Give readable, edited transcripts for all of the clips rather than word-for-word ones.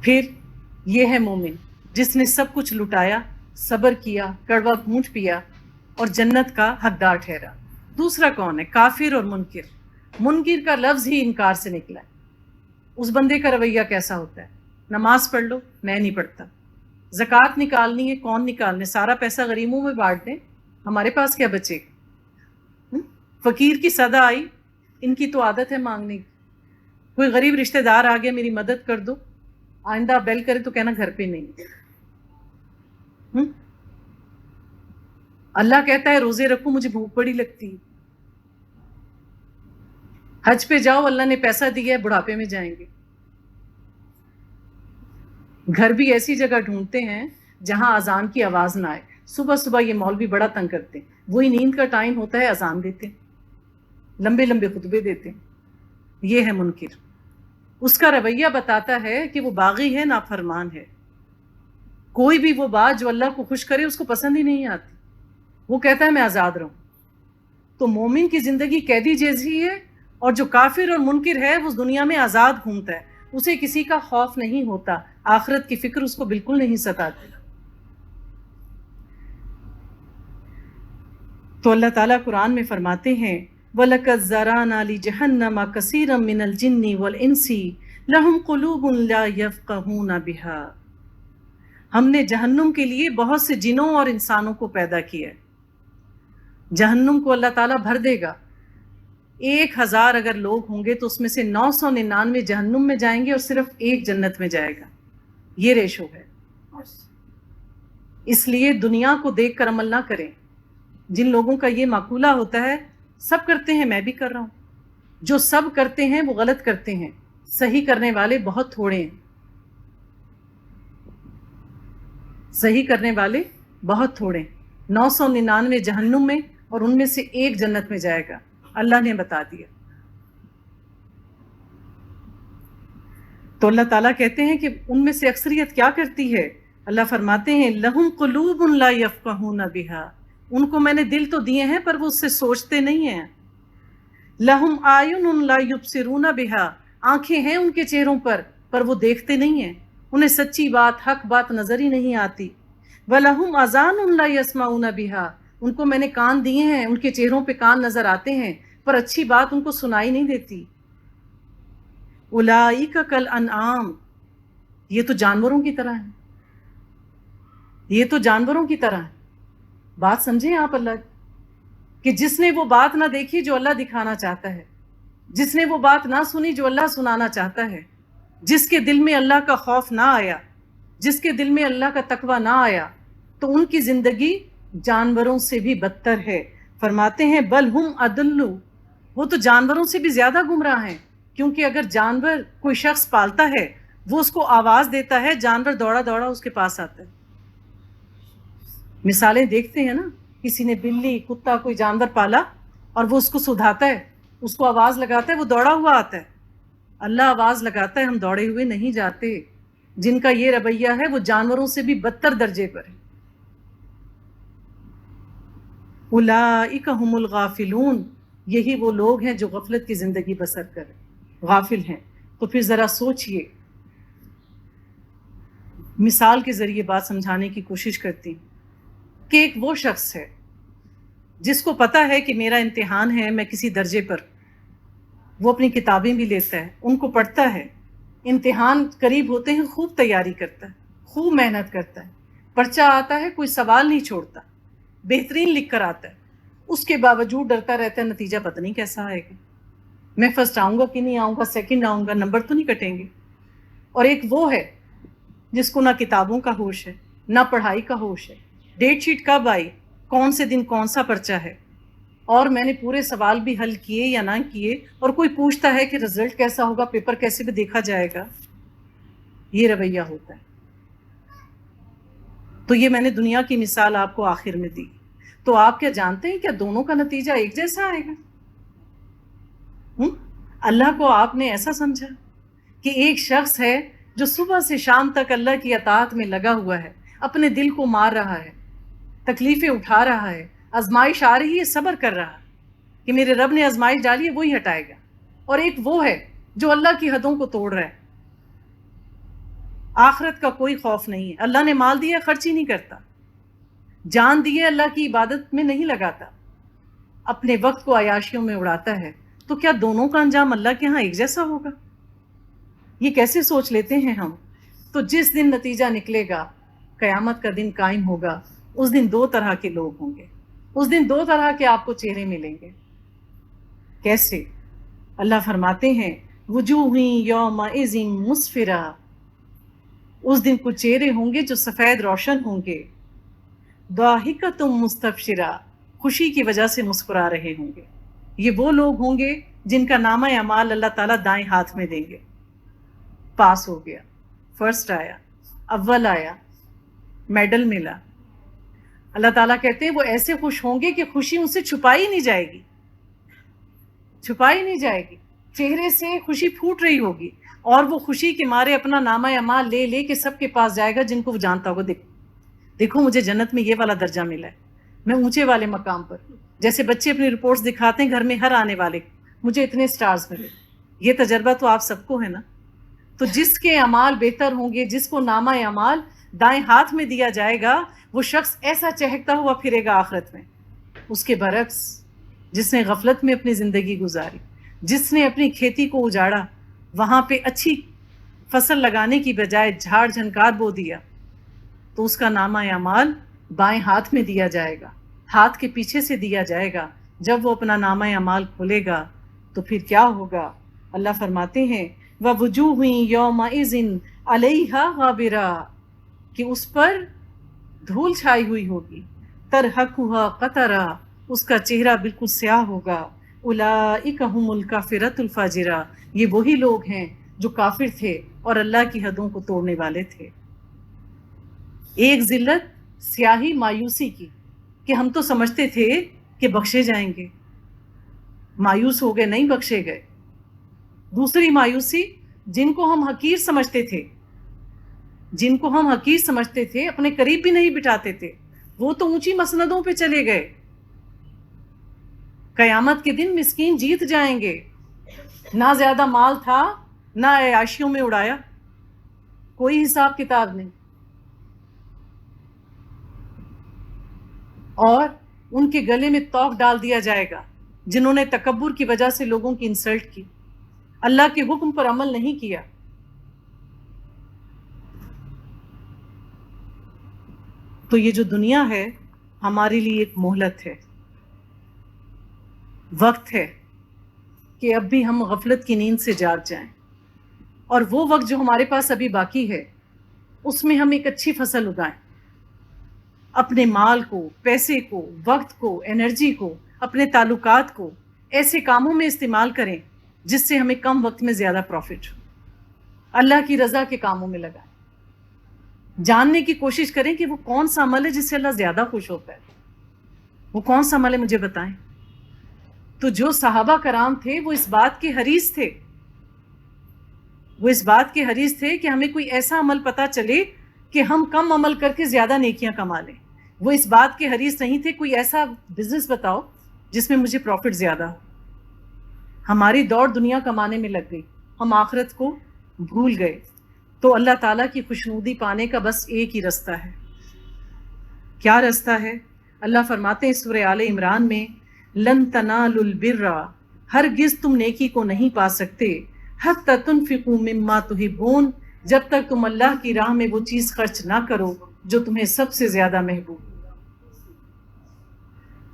پھر یہ ہے مومن جس نے سب کچھ لٹایا، صبر کیا، کڑوا گھونٹ پیا اور جنت کا حقدار ٹھہرا۔ دوسرا کون ہے؟ کافر اور منکر۔ منکر کا لفظ ہی انکار سے نکلا ہے۔ اس بندے کا رویہ کیسا ہوتا ہے؟ نماز پڑھ لو، میں نہیں پڑھتا۔ زکوٰۃ نکالنی ہے، کون نکالنے؟ سارا پیسہ غریبوں میں بانٹ دیں، ہمارے پاس کیا بچے گا؟ فقیر کی صدا آئی، ان کی تو عادت ہے مانگنے کی۔ کوئی غریب رشتہ دار آ گیا، میری مدد کر دو، آئندہ بیل کرے تو کہنا گھر پہ نہیں۔ اللہ کہتا ہے روزے رکھو، مجھے بھوک بڑی لگتی ہے۔ حج پہ جاؤ، اللہ نے پیسہ دیا ہے، بڑھاپے میں جائیں گے۔ گھر بھی ایسی جگہ ڈھونڈتے ہیں جہاں اذان کی آواز نہ آئے۔ صبح صبح یہ مولوی بڑا تنگ کرتے ہیں، وہی نیند کا ٹائم ہوتا ہے، اذان دیتے ہیں، لمبے لمبے خطبے دیتے ہیں۔ یہ ہے منکر۔ اس کا رویہ بتاتا ہے کہ وہ باغی ہے، نافرمان ہے۔ کوئی بھی وہ بات جو اللہ کو خوش کرے اس کو پسند ہی نہیں آتی، وہ کہتا ہے میں آزاد رہوں۔ تو مومن کی زندگی قیدی جیسی ہے، اور جو کافر اور منکر ہے وہ دنیا میں آزاد گھومتا ہے، اسے کسی کا خوف نہیں ہوتا، آخرت کی فکر اس کو بالکل نہیں ستاتی۔ تو اللہ تعالیٰ قرآن میں فرماتے ہیں وَلَقَدْ ذَرَأْنَا لِجَهَنَّمَ كَثِيرًا مِّنَ الْجِنِّ وَالْإِنسِ لَهُمْ قُلُوبٌ لَا يَفْقَهُونَ بِهَا۔ ہم نے جہنم کے لیے بہت سے جنوں اور انسانوں کو پیدا کیا ہے۔ جہنم کو اللہ تعالیٰ بھر دے گا۔ 1000 اگر لوگ ہوں گے تو اس میں سے 999 جہنم میں جائیں گے اور صرف ایک جنت میں جائے گا۔ یہ ریشو ہے۔ اس لیے دنیا کو دیکھ کر عمل نہ کریں۔ جن لوگوں کا یہ مقولہ ہوتا ہے سب کرتے ہیں میں بھی کر رہا ہوں، جو سب کرتے ہیں وہ غلط کرتے ہیں، صحیح کرنے والے بہت تھوڑے ہیں۔ صحیح کرنے والے بہت تھوڑے ہیں۔ 999 جہنم میں اور ان میں سے ایک جنت میں جائے گا، اللہ نے بتا دیا۔ تو اللہ تعالیٰ کہتے ہیں کہ ان میں سے اکثریت کیا کرتی ہے؟ اللہ فرماتے ہیں لَهُمْ قُلُوبٌ لَا يَفْقَهُونَ بِهَا، ان کو میں نے دل تو دیے ہیں پر وہ اس سے سوچتے نہیں ہیں۔ لَهُمْ أَعْيُنٌ لَا يُبْصِرُونَ بِهَا، آنکھیں ہیں ان کے چہروں پر وہ دیکھتے نہیں ہیں، انہیں سچی بات، حق بات نظر ہی نہیں آتی۔ وَلَهُمْ آذَانٌ لَا يَسْمَعُونَ بِهَا، ان کو میں نے کان دیے ہیں، ان کے چہروں پہ کان نظر آتے ہیں پر اچھی بات ان کو سنائی نہیں دیتی۔ اولئک کالانعام، یہ تو جانوروں کی طرح ہیں، یہ تو جانوروں کی طرح ہیں۔ بات سمجھیں آپ اللہ کہ جس نے وہ بات نہ دیکھی جو اللہ دکھانا چاہتا ہے، جس نے وہ بات نہ سنی جو اللہ سنانا چاہتا ہے، جس کے دل میں اللہ کا خوف نہ آیا، جس کے دل میں اللہ کا تقوی نہ آیا، تو ان کی زندگی جانوروں سے بھی بدتر ہے۔ فرماتے ہیں بل ہم اضل، وہ تو جانوروں سے بھی زیادہ گمراہ ہیں، کیونکہ اگر جانور کوئی شخص پالتا ہے وہ اس کو آواز دیتا ہے، جانور دوڑا دوڑا اس کے پاس آتا ہے۔ مثالیں دیکھتے ہیں نا، کسی نے بلی، کتا، کوئی جانور پالا اور وہ اس کو سدھاتا ہے، اس کو آواز لگاتا ہے، وہ دوڑا ہوا آتا ہے۔ اللہ آواز لگاتا ہے، ہم دوڑے ہوئے نہیں جاتے۔ جن کا یہ رویہ ہے وہ جانوروں سے بھی بدتر درجے پر ہے۔ اولئک هم الغافلون، یہی وہ لوگ ہیں جو غفلت کی زندگی بسر کریں، غافل ہیں۔ تو پھر ذرا سوچئے، مثال کے ذریعے بات سمجھانے کی کوشش کرتی ہوں کہ ایک وہ شخص ہے جس کو پتا ہے کہ میرا امتحان ہے، میں کسی درجے پر، وہ اپنی کتابیں بھی لیتا ہے، ان کو پڑھتا ہے، امتحان قریب ہوتے ہیں خوب تیاری کرتا ہے، خوب محنت کرتا ہے، پرچہ آتا ہے کوئی سوال نہیں چھوڑتا، بہترین لکھ کر آتا ہے، اس کے باوجود ڈرتا رہتا ہے نتیجہ پتہ نہیں کیسا آئے گا، میں فرسٹ آؤں گا کہ نہیں آؤں گا، سیکنڈ آؤں گا، نمبر تو نہیں کٹیں گے۔ اور ایک وہ ہے جس کو نہ کتابوں کا ہوش ہے، نہ پڑھائی کا ہوش ہے، ڈیٹ شیٹ کب آئی، کون سے دن کون سا پرچہ ہے، اور میں نے پورے سوال بھی حل کیے یا نہ کیے، اور کوئی پوچھتا ہے کہ رزلٹ کیسا ہوگا، پیپر کیسے بھی دیکھا جائے گا۔ یہ رویہ ہوتا ہے۔ تو یہ میں نے دنیا کی مثال آپ کو آخر میں دی۔ تو آپ کیا جانتے ہیں کیا دونوں کا نتیجہ ایک جیسا آئے گا؟ اللہ کو آپ نے ایسا سمجھا کہ ایک شخص ہے جو صبح سے شام تک اللہ کی اطاعت میں لگا ہوا ہے، اپنے دل کو مار رہا ہے، تکلیفیں اٹھا رہا ہے، آزمائش آ رہی ہے، صبر کر رہا ہے کہ میرے رب نے آزمائش ڈالی ہے وہی ہٹائے گا۔ اور ایک وہ ہے جو اللہ کی حدوں کو توڑ رہا ہے، آخرت کا کوئی خوف نہیں ہے. اللہ نے مال دیا خرچ ہی نہیں کرتا, جان دی ہے اللہ کی عبادت میں نہیں لگاتا, اپنے وقت کو عیاشیوں میں اڑاتا ہے. تو کیا دونوں کا انجام اللہ کے ہاں ایک جیسا ہوگا؟ یہ کیسے سوچ لیتے ہیں ہم؟ تو جس دن نتیجہ نکلے گا, قیامت کا دن قائم ہوگا, اس دن دو طرح کے لوگ ہوں گے. اس دن دو طرح کے آپ کو چہرے ملیں گے. کیسے؟ اللہ فرماتے ہیں وجوہ یومئذ مسفرہ, اس دن کچھ چہرے ہوں گے جو سفید روشن ہوں گے. ضاحکۃ مستبشرہ, خوشی کی وجہ سے مسکرا رہے ہوں گے. یہ وہ لوگ ہوں گے جن کا نامہ اعمال اللہ تعالیٰ دائیں ہاتھ میں دیں گے. پاس ہو گیا, فرسٹ آیا, اول آیا, میڈل ملا. اللہ تعالیٰ کہتے ہیں وہ ایسے خوش ہوں گے کہ خوشی ان سے چھپائی نہیں جائے گی, چھپائی نہیں جائے گی. چہرے سے خوشی پھوٹ رہی ہوگی, اور وہ خوشی کے مارے اپنا نامہ اعمال لے لے کے سب کے پاس جائے گا جن کو وہ جانتا ہوگا. دیکھو مجھے جنت میں یہ والا درجہ ملا ہے, میں اونچے والے مقام پر. جیسے بچے اپنی رپورٹس دکھاتے ہیں گھر میں ہر آنے والے, مجھے اتنے سٹارز ملے. یہ تجربہ تو آپ سب کو ہے نا. تو جس کے اعمال بہتر ہوں گے, جس کو نامہ اعمال دائیں ہاتھ میں دیا جائے گا, وہ شخص ایسا چہکتا ہوا پھرے گا آخرت میں. اس کے برعکس جس نے غفلت میں اپنی زندگی گزاری, جس نے اپنی کھیتی کو اجاڑا, وہاں پہ اچھی فصل لگانے کی بجائے جھاڑ جھنکار بو دیا, تو اس کا نامہ اعمال بائیں ہاتھ میں دیا جائے گا, ہاتھ کے پیچھے سے دیا جائے گا. جب وہ اپنا نامہ اعمال کھولے گا تو پھر کیا ہوگا؟ اللہ فرماتے ہیں وَوُجُوهٌ يَوْمَئِذٍ عَلَيْهَا غَابِرَةٌ, کہ اس پر دھول چھائی ہوئی ہوگی. تَرْهَقُهَا قَتَرَةٌ, اس کا چہرہ بالکل سیاہ ہوگا. أُولَئِكَ هُمُ الْكَافِرَةُ الْفَاجِرَةُ, یہ وہی لوگ ہیں جو کافر تھے اور اللہ کی حدوں کو توڑنے والے تھے. ایک ذلت سیاہی مایوسی کی کہ ہم تو سمجھتے تھے کہ بخشے جائیں گے, مایوس ہو گئے, نہیں بخشے گئے. دوسری مایوسی جن کو ہم حقیر سمجھتے تھے, جن کو ہم حقیر سمجھتے تھے, اپنے قریب بھی نہیں بٹھاتے تھے, وہ تو اونچی مسندوں پہ چلے گئے. قیامت کے دن مسکین جیت جائیں گے. نہ زیادہ مال تھا, نہ عیاشیوں میں اڑایا, کوئی حساب کتاب نہیں. اور ان کے گلے میں توق ڈال دیا جائے گا جنہوں نے تکبر کی وجہ سے لوگوں کی انسلٹ کی, اللہ کے حکم پر عمل نہیں کیا. تو یہ جو دنیا ہے ہمارے لیے ایک مہلت ہے, وقت ہے کہ اب بھی ہم غفلت کی نیند سے جاگ جائیں, اور وہ وقت جو ہمارے پاس ابھی باقی ہے اس میں ہم ایک اچھی فصل اگائیں. اپنے مال کو, پیسے کو, وقت کو, انرجی کو, اپنے تعلقات کو ایسے کاموں میں استعمال کریں جس سے ہمیں کم وقت میں زیادہ پروفٹ ہو. اللہ کی رضا کے کاموں میں لگائیں. جاننے کی کوشش کریں کہ وہ کون سا عمل ہے جس سے اللہ زیادہ خوش ہوتا ہے. وہ کون سا عمل ہے مجھے بتائیں. تو جو صحابہ کرام تھے وہ اس بات کے حریص تھے, وہ اس بات کے حریص تھے کہ ہمیں کوئی ایسا عمل پتہ چلے کہ ہم کم عمل کر کے زیادہ نیکیاں کما لیں. وہ اس بات کے حریص نہیں تھے کوئی ایسا بزنس بتاؤ جس میں مجھے پروفٹ زیادہ ہو. ہماری دوڑ دنیا کمانے میں لگ گئی, ہم آخرت کو بھول گئے. تو اللہ تعالیٰ کی خوشنودی پانے کا بس ایک ہی رستہ ہے. کیا رستہ ہے؟ اللہ فرماتے ہیں سورہ آل عمران میں لن تنالوا البر, ہرگز تم نیکی کو نہیں پا سکتے, حتی تنفقوا مما تحبون, جب تک تم اللہ کی راہ میں وہ چیز خرچ نہ کرو جو تمہیں سب سے زیادہ محبوب.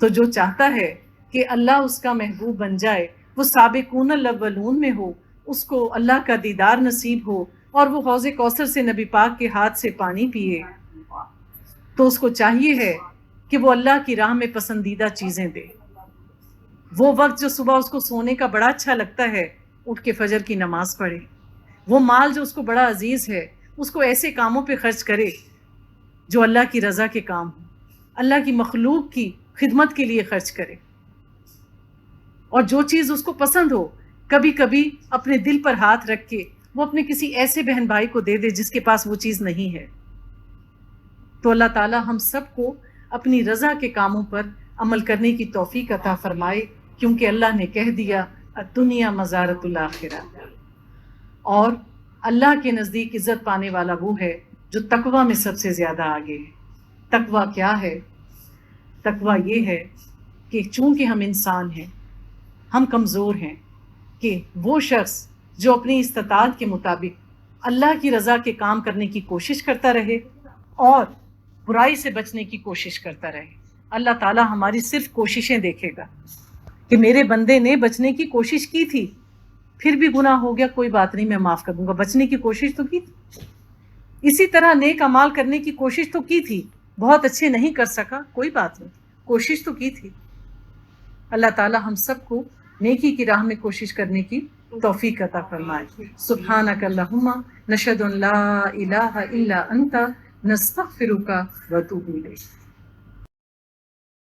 تو جو چاہتا ہے کہ اللہ اس کا محبوب بن جائے, وہ سابقون الاولون میں ہو, اس کو اللہ کا دیدار نصیب ہو, اور وہ حوض کوثر سے نبی پاک کے ہاتھ سے پانی پیے, تو اس کو چاہیے ہے کہ وہ اللہ کی راہ میں پسندیدہ چیزیں دے. وہ وقت جو صبح اس کو سونے کا بڑا اچھا لگتا ہے, اٹھ کے فجر کی نماز پڑھے. وہ مال جو اس کو بڑا عزیز ہے, اس کو ایسے کاموں پہ خرچ کرے جو اللہ کی رضا کے کام ہوں, اللہ کی مخلوق کی خدمت کے لیے خرچ کرے. اور جو چیز اس کو پسند ہو, کبھی کبھی اپنے دل پر ہاتھ رکھ کے وہ اپنے کسی ایسے بہن بھائی کو دے دے جس کے پاس وہ چیز نہیں ہے. تو اللہ تعالی ہم سب کو اپنی رضا کے کاموں پر عمل کرنے کی توفیق عطا فرمائے, کیونکہ اللہ نے کہہ دیا الدنیا مزارۃ الآخرہ. اور اللہ کے نزدیک عزت پانے والا وہ ہے جو تقوی میں سب سے زیادہ آگے ہے۔ تقوی کیا ہے؟ تقوی یہ ہے کہ چونکہ ہم انسان ہیں، ہم کمزور ہیں، کہ وہ شخص جو اپنی استطاعت کے مطابق اللہ کی رضا کے کام کرنے کی کوشش کرتا رہے اور برائی سے بچنے کی کوشش کرتا رہے۔ اللہ تعالیٰ ہماری صرف کوششیں دیکھے گا کہ میرے بندے نے بچنے کی کوشش کی تھی، پھر بھی گناہ ہو گیا، کوئی بات نہیں، میں معاف کر دوں گا، بچنے کی کوشش تو کی تھی۔ اسی طرح نیک اعمال کرنے کی کوشش تو کی تھی، بہت اچھے نہیں کر سکا، کوئی بات نہیں، کوشش تو کی تھی۔ اللہ تعالیٰ ہم سب کو نیکی کی راہ میں کوشش کرنے کی توفیق عطا فرمائے۔ سبحانک اللہم نشہد ان لا الہ الا انت نستغفرک و اتوب الیک۔